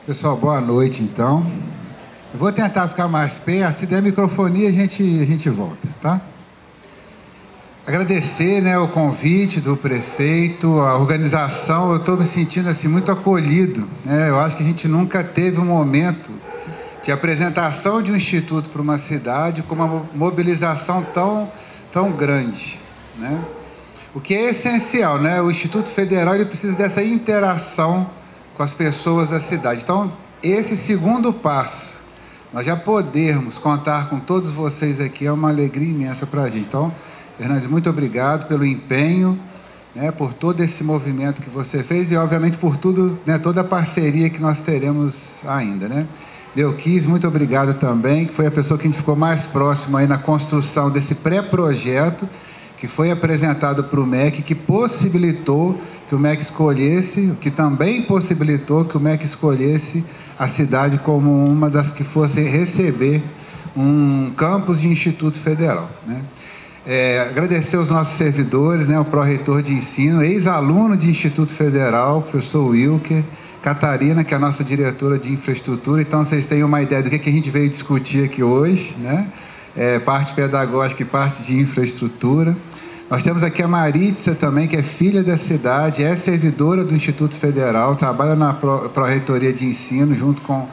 Pessoal, boa noite, então. Eu vou tentar ficar mais perto, se der microfonia a gente volta, tá? Agradecer, né, o convite do prefeito, a organização, eu estou me sentindo assim muito acolhido, né? Eu acho que a gente nunca teve um momento de apresentação de um instituto para uma cidade com uma mobilização tão grande, né? O que é essencial, né? O Instituto Federal ele precisa dessa interação com as pessoas da cidade. Então, esse segundo passo, nós já podermos contar com todos vocês aqui, é uma alegria imensa para a gente. Então, Hernandes, muito obrigado pelo empenho, né, por todo esse movimento que você fez e, obviamente, por tudo, né, toda a parceria que nós teremos ainda, né? Belkis, muito obrigado também, que foi a pessoa que a gente ficou mais próximo aí na construção desse pré-projeto, que foi apresentado para o MEC, que possibilitou que o MEC escolhesse, que também possibilitou que o MEC escolhesse a cidade como uma das que fosse receber um campus de Instituto Federal, né? Agradecer aos nossos servidores, né, o pró-reitor de ensino, ex-aluno de Instituto Federal, professor Wilker, Catarina, que é a nossa diretora de infraestrutura. Então, vocês têm uma ideia do que a gente veio discutir aqui hoje, né? Parte pedagógica e parte de infraestrutura. Nós temos aqui a Maritza também, que é filha da cidade, é servidora do Instituto Federal, trabalha na pró-reitoria de ensino, junto com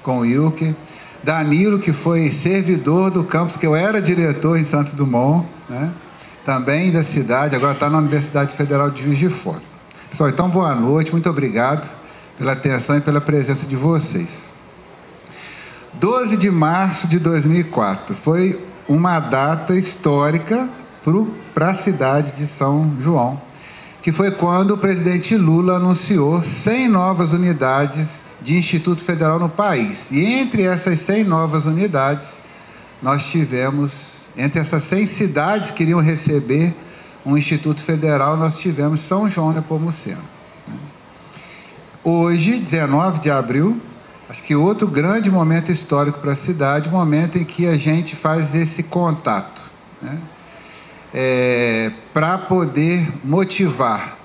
o Wilker. Danilo, que foi servidor do campus, que eu era diretor em Santos Dumont, né? Também da cidade, agora está na Universidade Federal de Juiz de Fora. Pessoal, então, boa noite, muito obrigado pela atenção e pela presença de vocês. 12 de março de 2004 foi uma data histórica para a cidade de São João, que foi quando o presidente Lula anunciou 100 novas unidades de Instituto Federal no país. E entre essas 100 novas unidades, nós tivemos, entre essas 100 cidades que iriam receber um Instituto Federal, nós tivemos São João Nepomuceno. Hoje, 19 de abril, acho que outro grande momento histórico para a cidade, o momento em que a gente faz esse contato, né? Para poder motivar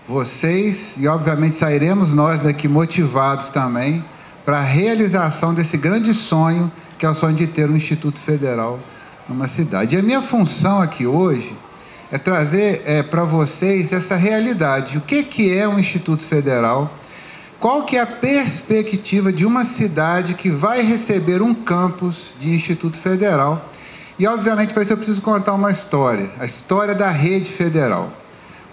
vocês, e obviamente sairemos nós daqui motivados também, para a realização desse grande sonho, que é o sonho de ter um Instituto Federal numa cidade. E a minha função aqui hoje é trazer para vocês essa realidade. O que é um Instituto Federal? Qual que é a perspectiva de uma cidade que vai receber um campus de Instituto Federal? E, obviamente, para isso eu preciso contar uma história, a história da rede federal.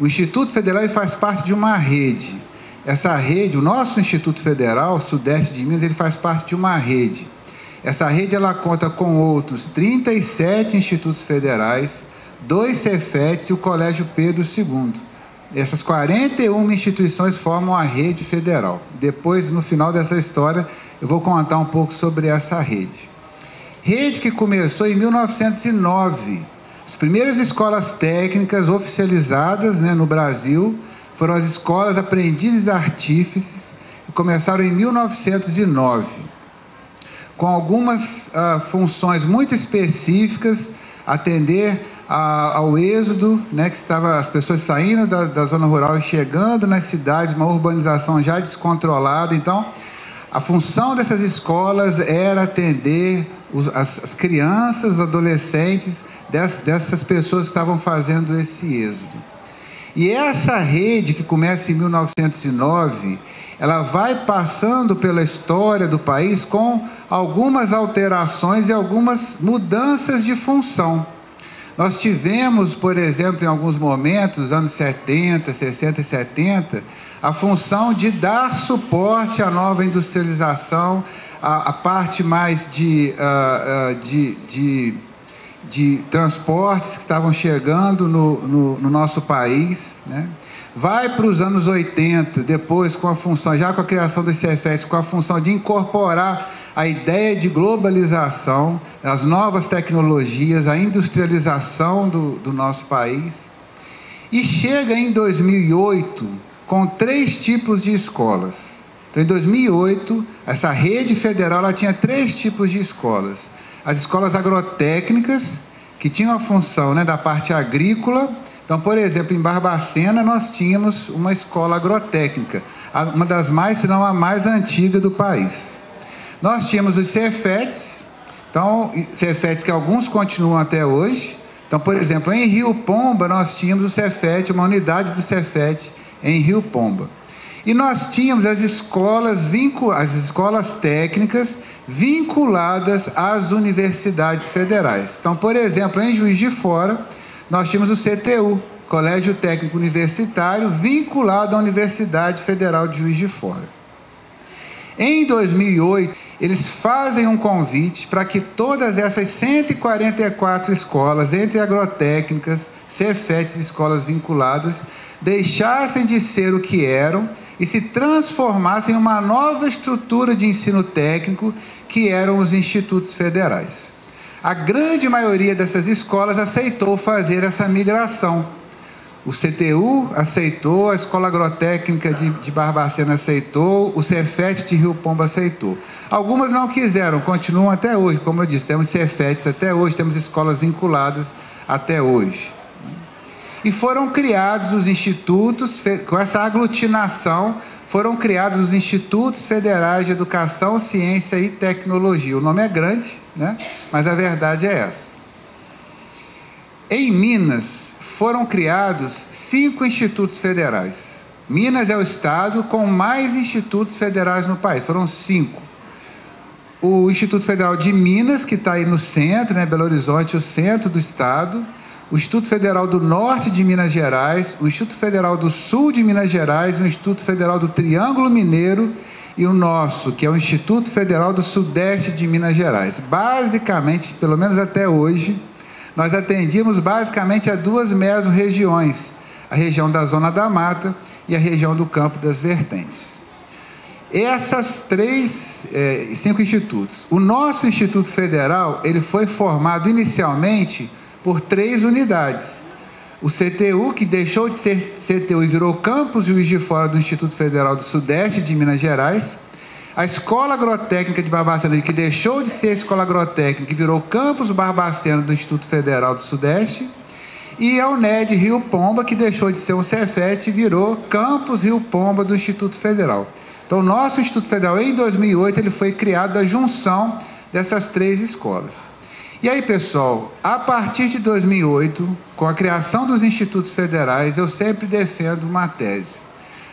O Instituto Federal faz parte de uma rede. Essa rede, o nosso Instituto Federal, Sudeste de Minas, ele faz parte de uma rede. Essa rede ela conta com outros 37 institutos federais, 2 Cefetes e o Colégio Pedro II. Essas 41 instituições formam a rede federal. Depois, no final dessa história, eu vou contar um pouco sobre essa rede. Rede que começou em 1909. As primeiras escolas técnicas oficializadas, né, no Brasil foram as escolas Aprendizes Artífices, que começaram em 1909, com algumas funções muito específicas, atender ao êxodo, né, que estava as pessoas saindo da zona rural e chegando nas cidades, uma urbanização já descontrolada. Então, a função dessas escolas era atender as crianças, os adolescentes dessas pessoas que estavam fazendo esse êxodo. E essa rede, que começa em 1909, ela vai passando pela história do país com algumas alterações e algumas mudanças de função. Nós tivemos, por exemplo, em alguns momentos, anos 70, 60 e 70, a função de dar suporte à nova industrialização, a parte mais de transportes que estavam chegando no nosso país, né? Vai para os anos 80, depois com a função, já com a criação dos Cefetes, com a função de incorporar a ideia de globalização, as novas tecnologias, a industrialização do nosso país. E chega em 2008 com 3 tipos de escolas. Então, em 2008, essa rede federal ela tinha 3 tipos de escolas. As escolas agrotécnicas, que tinham a função, né, da parte agrícola. Então, por exemplo, em Barbacena, nós tínhamos uma escola agrotécnica. uma das mais, se não a mais antiga do país. Nós tínhamos os Cefetes, então, Cefetes que alguns continuam até hoje. Então, por exemplo, em Rio Pomba, nós tínhamos o Cefete, uma unidade do Cefete em Rio Pomba. E nós tínhamos as escolas técnicas vinculadas às universidades federais. Então, por exemplo, em Juiz de Fora, nós tínhamos o CTU, Colégio Técnico Universitário, vinculado à Universidade Federal de Juiz de Fora. Em 2008, eles fazem um convite para que todas essas 144 escolas, entre agrotécnicas, Cefetes e escolas vinculadas, deixassem de ser o que eram e se transformassem em uma nova estrutura de ensino técnico, que eram os institutos federais. A grande maioria dessas escolas aceitou fazer essa migração. O CTU aceitou, a Escola Agrotécnica de Barbacena aceitou, o Cefete de Rio Pomba aceitou. Algumas não quiseram, continuam até hoje, como eu disse, temos Cefetes até hoje, temos escolas vinculadas até hoje. E foram criados os institutos, com essa aglutinação, foram criados os Institutos Federais de Educação, Ciência e Tecnologia. O nome é grande, né? Mas a verdade é essa. Em Minas, foram criados 5 institutos federais. Minas é o estado com mais institutos federais no país, foram 5. O Instituto Federal de Minas, que está aí no centro, né, Belo Horizonte, o centro do estado. O Instituto Federal do Norte de Minas Gerais, o Instituto Federal do Sul de Minas Gerais, o Instituto Federal do Triângulo Mineiro e o nosso, que é o Instituto Federal do Sudeste de Minas Gerais. Basicamente, pelo menos até hoje, nós atendíamos basicamente a 2 mesorregiões, a região da Zona da Mata e a região do Campo das Vertentes. Essas 5 institutos. O nosso Instituto Federal, ele foi formado inicialmente por 3 unidades. O CTU, que deixou de ser CTU e virou Campus Juiz de Fora do Instituto Federal do Sudeste de Minas Gerais. A Escola Agrotécnica de Barbacena, que deixou de ser Escola Agrotécnica e virou Campus Barbacena do Instituto Federal do Sudeste. E a UNED Rio Pomba, que deixou de ser um Cefete e virou Campus Rio Pomba do Instituto Federal. Então, o nosso Instituto Federal, em 2008, ele foi criado da junção dessas 3 escolas. E aí, pessoal, a partir de 2008, com a criação dos institutos federais, eu sempre defendo uma tese.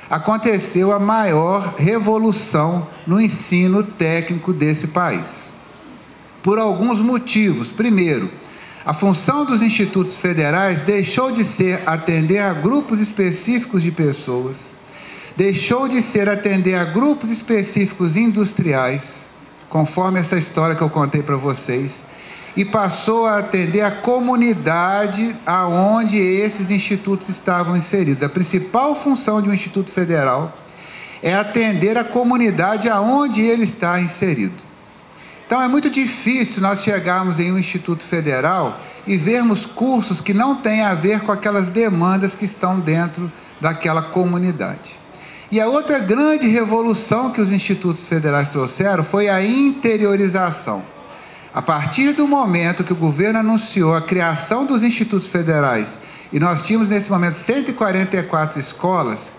Aconteceu a maior revolução no ensino técnico desse país. Por alguns motivos. Primeiro, a função dos institutos federais deixou de ser atender a grupos específicos de pessoas, deixou de ser atender a grupos específicos industriais, conforme essa história que eu contei para vocês, e passou a atender a comunidade aonde esses institutos estavam inseridos. A principal função de um instituto federal é atender a comunidade aonde ele está inserido. Então, é muito difícil nós chegarmos em um instituto federal e vermos cursos que não têm a ver com aquelas demandas que estão dentro daquela comunidade. E a outra grande revolução que os institutos federais trouxeram foi a interiorização. A partir do momento que o governo anunciou a criação dos institutos federais, e nós tínhamos nesse momento 144 escolas,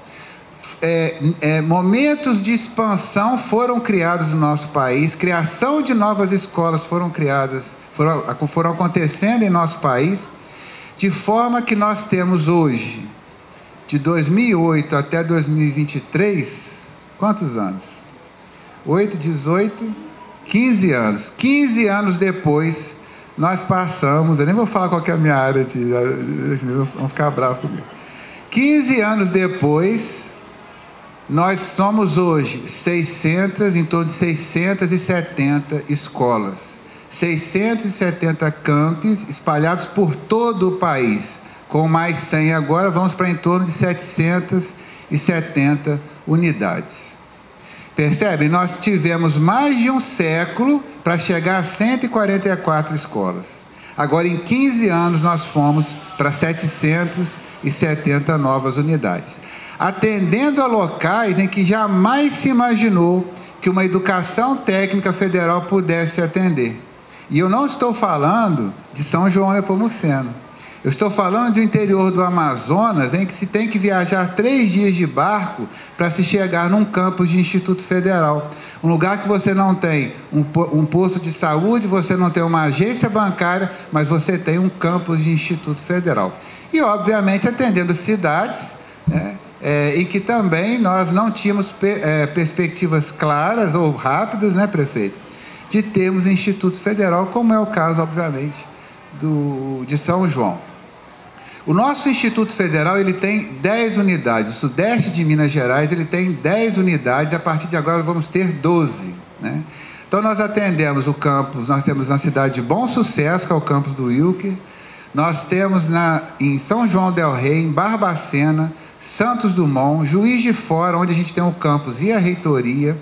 momentos de expansão foram criados no nosso país, criação de novas escolas foram acontecendo em nosso país, de forma que nós temos hoje, de 2008 até 2023, quantos anos? 8, 18... 15 anos. 15 anos depois, nós passamos... Eu nem vou falar qual que é a minha área, vão ficar bravos comigo. 15 anos depois, nós somos hoje em torno de 670 escolas. 670 campos espalhados por todo o país. Com mais 100 agora, vamos para em torno de 770 unidades. Percebe? Nós tivemos mais de um século para chegar a 144 escolas. Agora, em 15 anos, nós fomos para 770 novas unidades, atendendo a locais em que jamais se imaginou que uma educação técnica federal pudesse atender. E eu não estou falando de São João Nepomuceno. Eu estou falando do interior do Amazonas, em que se tem que viajar 3 dias de barco para se chegar num campus de Instituto Federal. Um lugar que você não tem um posto de saúde, você não tem uma agência bancária, mas você tem um campus de Instituto Federal. E, obviamente, atendendo cidades, né, em que também nós não tínhamos perspectivas claras ou rápidas, né, prefeito, de termos Instituto Federal, como é o caso, obviamente, de São João. O nosso Instituto Federal, ele tem 10 unidades. O sudeste de Minas Gerais, ele tem 10 unidades. A partir de agora, vamos ter 12. Né? Então, nós atendemos o campus, nós temos na cidade de Bom Sucesso, que é o campus do Wilker. Nós temos em São João del Rei, em Barbacena, Santos Dumont, Juiz de Fora, onde a gente tem o campus e a reitoria,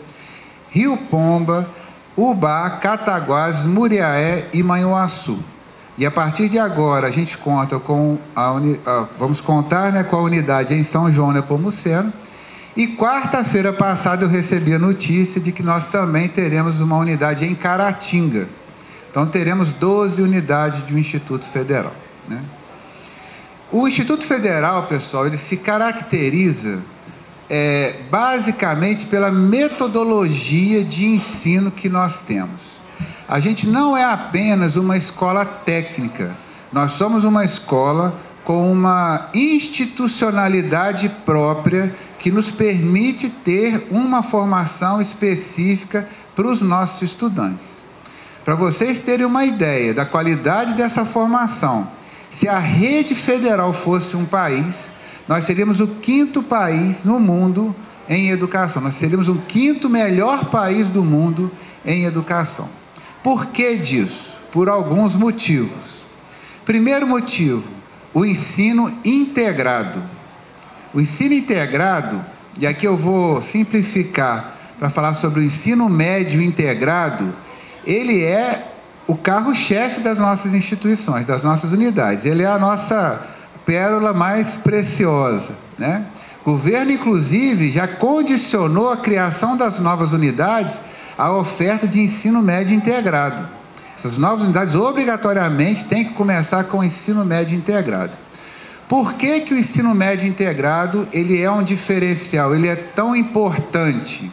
Rio Pomba, Ubá, Cataguases, Muriaé e Manhuaçu. E a partir de agora a gente conta com vamos contar, né, com a unidade em São João Nepomuceno. E quarta-feira passada eu recebi a notícia de que nós também teremos uma unidade em Caratinga. Então teremos 12 unidades de um Instituto Federal. Né? O Instituto Federal, pessoal, ele se caracteriza basicamente pela metodologia de ensino que nós temos. A gente não é apenas uma escola técnica, nós somos uma escola com uma institucionalidade própria que nos permite ter uma formação específica para os nossos estudantes. Para vocês terem uma ideia da qualidade dessa formação, se a rede federal fosse um país, nós seríamos o 5º país no mundo em educação, nós seríamos o 5º melhor país do mundo em educação. Por que disso? Por alguns motivos. Primeiro motivo, o ensino integrado. O ensino integrado, e aqui eu vou simplificar para falar sobre o ensino médio integrado, ele é o carro-chefe das nossas instituições, das nossas unidades. Ele é a nossa pérola mais preciosa, né? O governo, inclusive, já condicionou a criação das novas unidades a oferta de ensino médio integrado. Essas novas unidades, obrigatoriamente, têm que começar com o ensino médio integrado. Por que que o ensino médio integrado ele é um diferencial, ele é tão importante?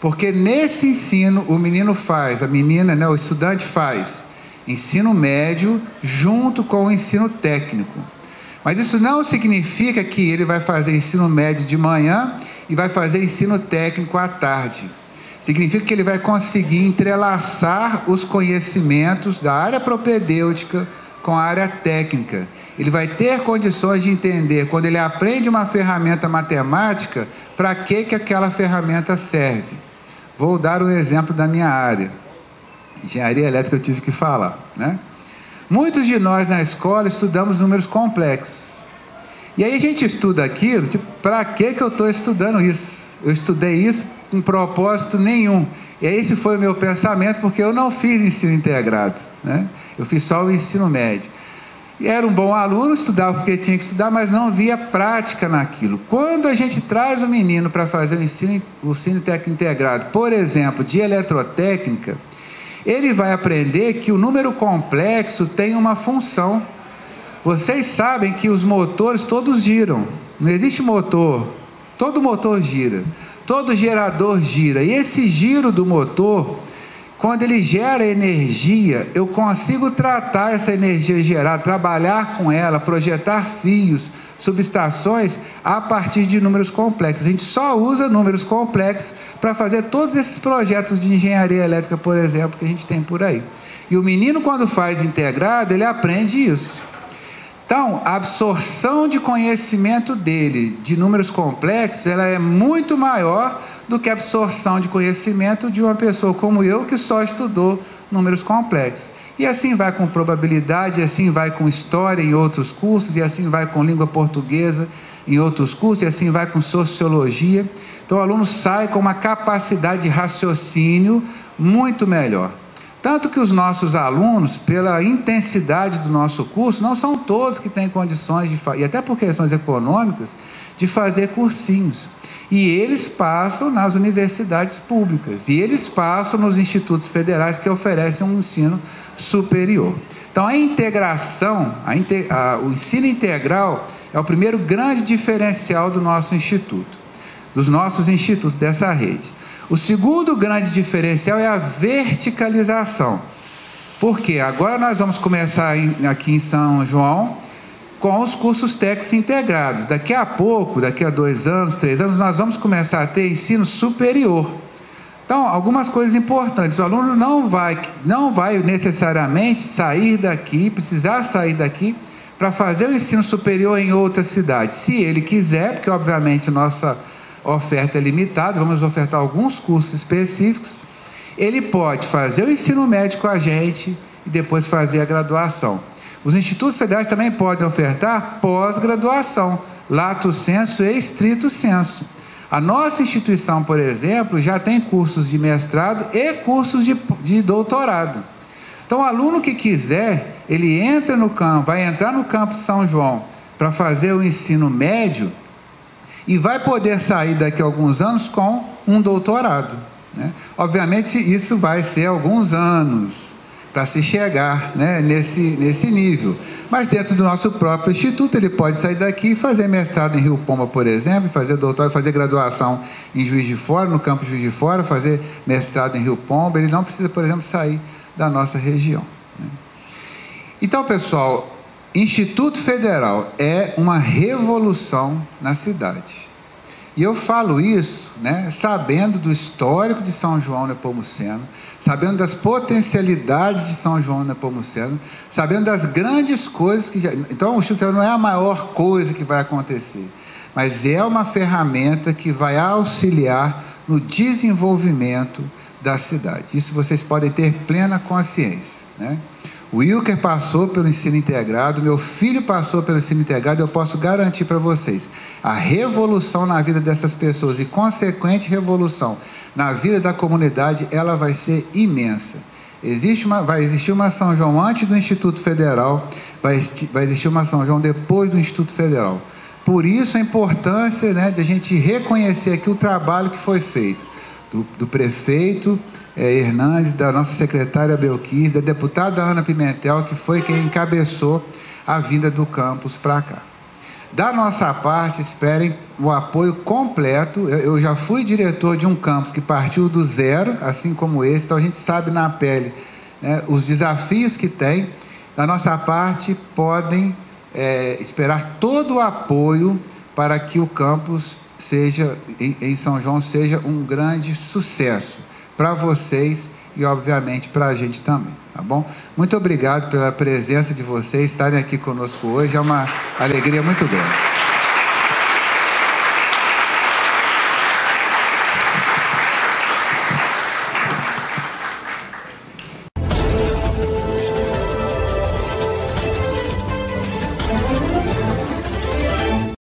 Porque nesse ensino, o menino faz, a menina, né, o estudante faz ensino médio junto com o ensino técnico. Mas isso não significa que ele vai fazer ensino médio de manhã e vai fazer ensino técnico à tarde. Significa que ele vai conseguir entrelaçar os conhecimentos da área propedêutica com a área técnica. Ele vai ter condições de entender, quando ele aprende uma ferramenta matemática, para que aquela ferramenta serve. Vou dar um exemplo da minha área. Engenharia elétrica eu tive que falar, né? Muitos de nós na escola estudamos números complexos. E aí a gente estuda aquilo, tipo, para que eu estou estudando isso? Eu estudei isso com propósito nenhum. E esse foi o meu pensamento, porque eu não fiz ensino integrado, né? Eu fiz só o ensino médio. E era um bom aluno, estudava porque tinha que estudar, mas não via prática naquilo. Quando a gente traz o menino para fazer o ensino técnico integrado, por exemplo, de eletrotécnica, ele vai aprender que o número complexo tem uma função. Vocês sabem que os motores todos giram. Não existe motor. Todo motor gira. Todo gerador gira. E esse giro do motor, quando ele gera energia, eu consigo tratar essa energia gerada, trabalhar com ela, projetar fios, subestações, a partir de números complexos. A gente só usa números complexos para fazer todos esses projetos de engenharia elétrica, por exemplo, que a gente tem por aí. E o menino, quando faz integrado, ele aprende isso. Então, a absorção de conhecimento dele de números complexos, ela é muito maior do que a absorção de conhecimento de uma pessoa como eu, que só estudou números complexos. E assim vai com probabilidade, e assim vai com história em outros cursos, e assim vai com língua portuguesa em outros cursos, e assim vai com sociologia. Então o aluno sai com uma capacidade de raciocínio muito melhor. Tanto que os nossos alunos, pela intensidade do nosso curso, não são todos que têm condições de fazer, e até por questões econômicas, de fazer cursinhos. E eles passam nas universidades públicas, e eles passam nos institutos federais que oferecem um ensino superior. Então, a integração, o ensino integral é o primeiro grande diferencial do nosso instituto, dos nossos institutos dessa rede. O segundo grande diferencial é a verticalização. Por quê? Agora nós vamos começar aqui em São João com os cursos técnicos integrados. Daqui a pouco, daqui a 2 anos, 3 anos, nós vamos começar a ter ensino superior. Então, algumas coisas importantes. O aluno não vai necessariamente sair daqui, precisar sair daqui para fazer o ensino superior em outra cidade. Se ele quiser, porque obviamente nossa oferta é limitada, vamos ofertar alguns cursos específicos, ele pode fazer o ensino médio com a gente e depois fazer a graduação. Os institutos federais também podem ofertar pós-graduação, lato sensu e estrito sensu. A nossa instituição, por exemplo, já tem cursos de mestrado e cursos de doutorado. Então, o aluno que quiser, ele entra no campo, vai entrar no campus São João para fazer o ensino médio e vai poder sair daqui a alguns anos com um doutorado, né? Obviamente, isso vai ser alguns anos para se chegar, né, nesse nível. Mas dentro do nosso próprio instituto, ele pode sair daqui e fazer mestrado em Rio Pomba, por exemplo, fazer doutorado, fazer graduação em Juiz de Fora, no campus Juiz de Fora, fazer mestrado em Rio Pomba. Ele não precisa, por exemplo, sair da nossa região, né? Então, pessoal, Instituto Federal é uma revolução na cidade. E eu falo isso, né, sabendo do histórico de São João Nepomuceno, sabendo das potencialidades de São João Nepomuceno, sabendo das grandes coisas que já... Então, o Instituto Federal não é a maior coisa que vai acontecer, mas é uma ferramenta que vai auxiliar no desenvolvimento da cidade. Isso vocês podem ter plena consciência, né? O Wilker passou pelo ensino integrado, meu filho passou pelo ensino integrado, eu posso garantir para vocês, a revolução na vida dessas pessoas e consequente revolução na vida da comunidade, ela vai ser imensa. Vai existir uma São João antes do Instituto Federal, vai existir uma São João depois do Instituto Federal. Por isso a importância, né, de a gente reconhecer aqui o trabalho que foi feito do prefeito Hernandes, da nossa secretária Belquis, da deputada Ana Pimentel, que foi quem encabeçou a vinda do campus para cá. Da nossa parte, esperem o apoio completo. Eu já fui diretor de um campus que partiu do zero, assim como esse, então a gente sabe na pele, né, os desafios que tem. Da nossa parte, podem esperar todo o apoio para que o campus em São João seja um grande sucesso para vocês e, obviamente, para a gente também, tá bom? Muito obrigado pela presença de vocês, estarem aqui conosco hoje, é uma alegria muito grande.